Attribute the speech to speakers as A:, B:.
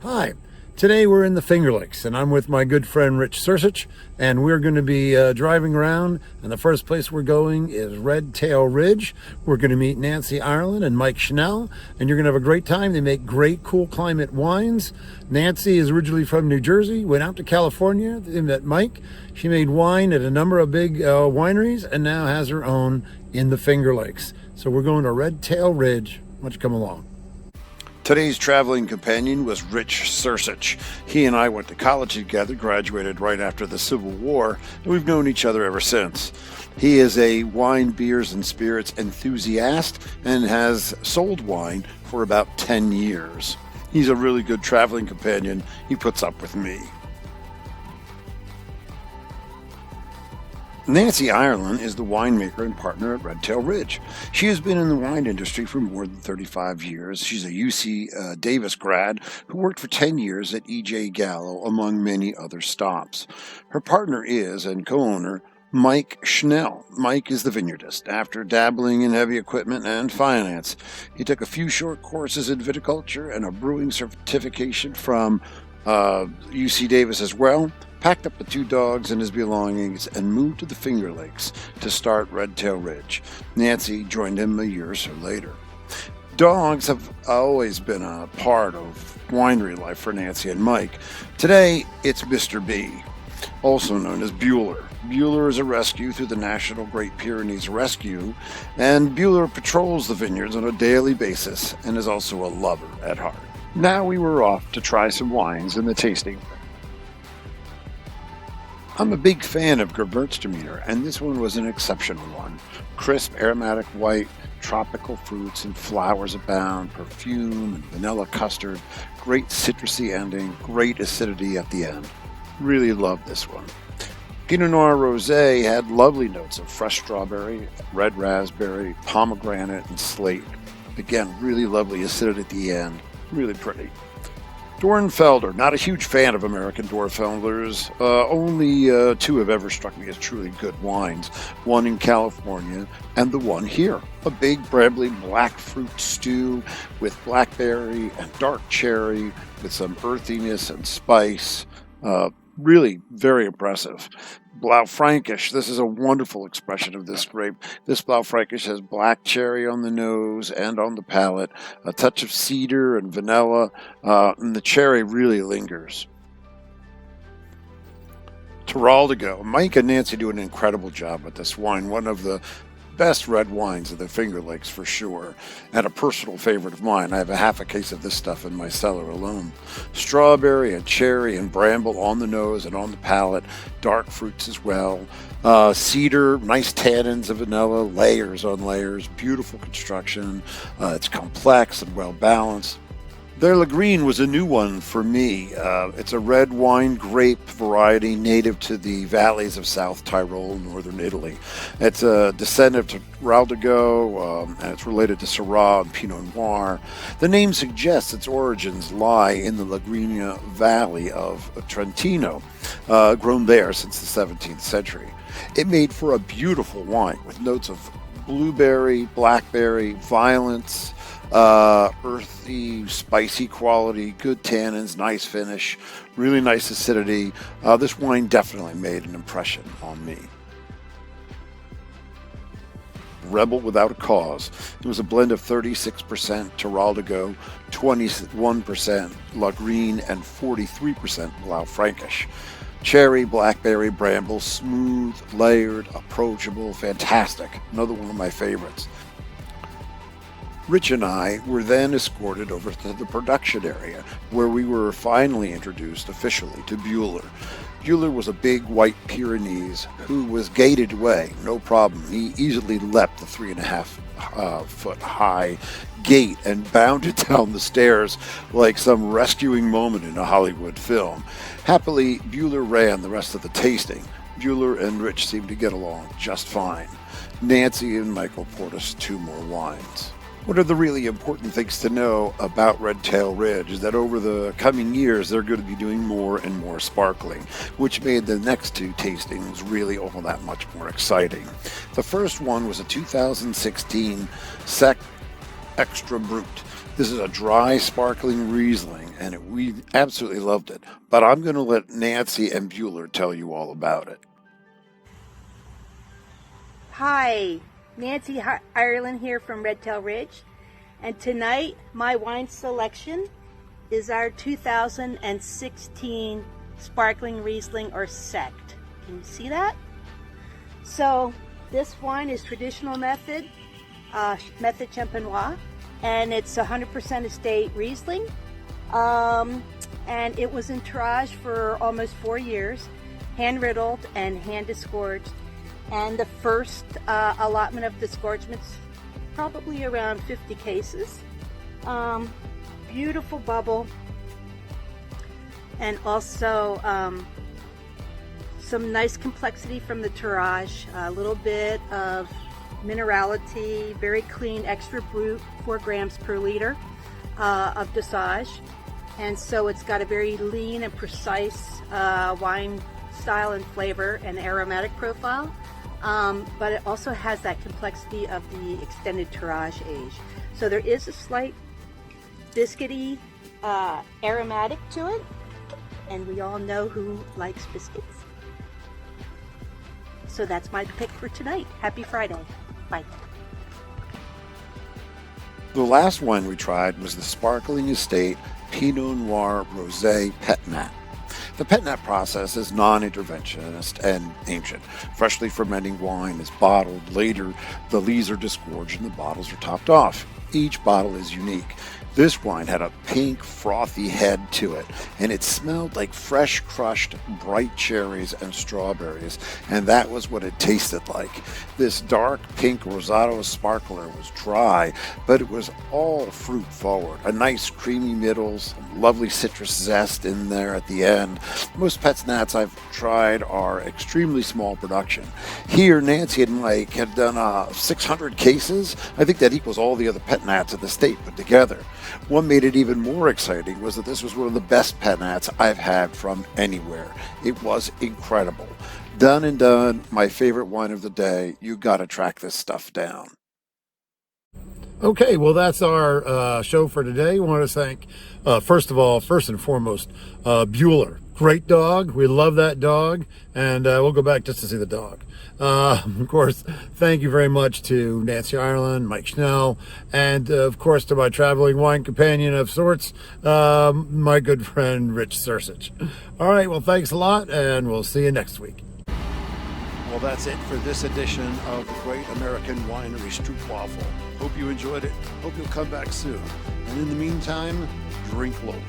A: Hi, today we're in the Finger Lakes and I'm with my good friend Rich Srsich, and we're going to be driving around, and the first place we're going is Red Tail Ridge. We're going to meet Nancy Irelan and Mike Schnelle, and you're going to have a great time. They make great cool climate wines. Nancy is originally from New Jersey, went out to California, they met Mike. She made wine at a number of big wineries and now has her own in the Finger Lakes. So we're going to Red Tail Ridge. Why don't you come along? Today's traveling companion was Rich Srsich. He and I went to college together, graduated right after the Civil War, and we've known each other ever since. He is a wine, beers, and spirits enthusiast and has sold wine for about 10 years. He's a really good traveling companion. He puts up with me. Nancy Irelan is the winemaker and partner at Red Tail Ridge. She has been in the wine industry for more than 35 years. She's a UC Davis grad who worked for 10 years at E.J. Gallo, among many other stops. Her partner is, and co-owner, Mike Schnelle. Mike is the vineyardist. After dabbling in heavy equipment and finance, he took a few short courses in viticulture and a brewing certification from UC Davis as well, packed up the two dogs and his belongings, and moved to the Finger Lakes to start Red Tail Ridge. Nancy joined him a year or so later. Dogs have always been a part of winery life for Nancy and Mike. Today, it's Mr. B, also known as Bueller. Bueller is a rescue through the National Great Pyrenees Rescue, and Bueller patrols the vineyards on a daily basis and is also a lover at heart. Now we were off to try some wines in the tasting room. I'm a big fan of Gewurztraminer, and this one was an exceptional one. Crisp, aromatic white, tropical fruits and flowers abound, perfume and vanilla custard, great citrusy ending, great acidity at the end. Really loved this one. Pinot Noir Rosé had lovely notes of fresh strawberry, red raspberry, pomegranate, and slate. Again, really lovely acidity at the end. Really pretty. Dornfelder, not a huge fan of American Dornfelders. Only two have ever struck me as truly good wines. One in California and the one here. A big Brambly black fruit stew with blackberry and dark cherry with some earthiness and spice. Really very impressive. Blaufrankish, this is a wonderful expression of this grape. This Blaufrankish has black cherry on the nose and on the palate, a touch of cedar and vanilla, and the cherry really lingers. Toroldego. Mike and Nancy do an incredible job with this wine, one of the best red wines of the Finger Lakes for sure, and a personal favorite of mine. I have a half a case of this stuff in my cellar alone. Strawberry and cherry and bramble on the nose and on the palate, dark fruits as well. Cedar, nice tannins of vanilla, layers on layers, beautiful construction. It's complex and well balanced. Their Lagreen was a new one for me. It's a red wine grape variety native to the valleys of South Tyrol, northern Italy. It's a descendant of Toroldego, and it's related to Syrah and Pinot Noir. The name suggests its origins lie in the Lagrinia Valley of Trentino, grown there since the 17th century. It made for a beautiful wine with notes of blueberry, blackberry, violets, earthy, spicy quality, good tannins, nice finish, really nice acidity. This wine definitely made an impression on me. Rebel Without a Cause. It was a blend of 36% Toroldego, 21% Lagreen, and 43% Blaufrankish. Cherry, blackberry, bramble, smooth, layered, approachable, fantastic. Another one of my favorites. Rich and I were then escorted over to the production area, where we were finally introduced officially to Bueller. Bueller was a big White Pyrenees who was gated away, no problem. He easily leapt the 3.5 foot high gate and bounded down the stairs like some rescuing moment in a Hollywood film. Happily, Bueller ran the rest of the tasting. Bueller and Rich seemed to get along just fine. Nancy and Michael poured us 2 more wines. One of the really important things to know about Red Tail Ridge is that over the coming years, they're going to be doing more and more sparkling, which made the next 2 tastings really all that much more exciting. The first one was a 2016 Sec Extra Brut. This is a dry, sparkling Riesling, and we absolutely loved it. But I'm going to let Nancy and Bueller tell you all about it.
B: Hi, Nancy Irelan here from Red Tail Ridge, and tonight my wine selection is our 2016 Sparkling Riesling or Sekt. Can you see that? So this wine is traditional method Champenois, and it's 100% estate Riesling, and it was in tirage for almost 4 years, hand riddled and hand disgorged, and the first allotment of disgorgements probably around 50 cases. Beautiful bubble, and also some nice complexity from the tirage, a little bit of minerality, very clean, extra brut, 4 grams per liter of dosage. And so it's got a very lean and precise wine style and flavor and aromatic profile. But it also has that complexity of the extended tirage age. So there is a slight biscuity aromatic to it. And we all know who likes biscuits. So that's my pick for tonight. Happy Friday. Bye.
A: The last wine we tried was the Sparkling Estate Pinot Noir Rosé Pétnat. The Pétnat process is non-interventionist and ancient. Freshly fermenting wine is bottled. Later, the lees are disgorged and the bottles are topped off. Each bottle is unique. This wine had a pink, frothy head to it, and it smelled like fresh crushed bright cherries and strawberries, and that was what it tasted like. This dark pink Rosado sparkler was dry, but it was all fruit forward. A nice creamy middle, some lovely citrus zest in there at the end. Most Pétnats I've tried are extremely small production. Here, Nancy and Mike had done 600 cases. I think that equals all the other Pétnats in the state put together. What made it even more exciting was that this was one of the best Pétnats I've had from anywhere. It was incredible. Done and done, my favorite wine of the day. You got to track this stuff down.
C: Okay, well, that's our show for today. I want to thank, first and foremost, Bueller. Great dog. We love that dog, and we'll go back just to see the dog. Of course, thank you very much to Nancy Irelan, Mike Schnelle, and of course to my traveling wine companion of sorts, my good friend Rich Srsich. All right, well, thanks a lot, and we'll see you next week.
A: Well, that's it for this edition of the Great American Winery Stroopwaffle. Hope you enjoyed it. Hope you'll come back soon. And in the meantime, drink local.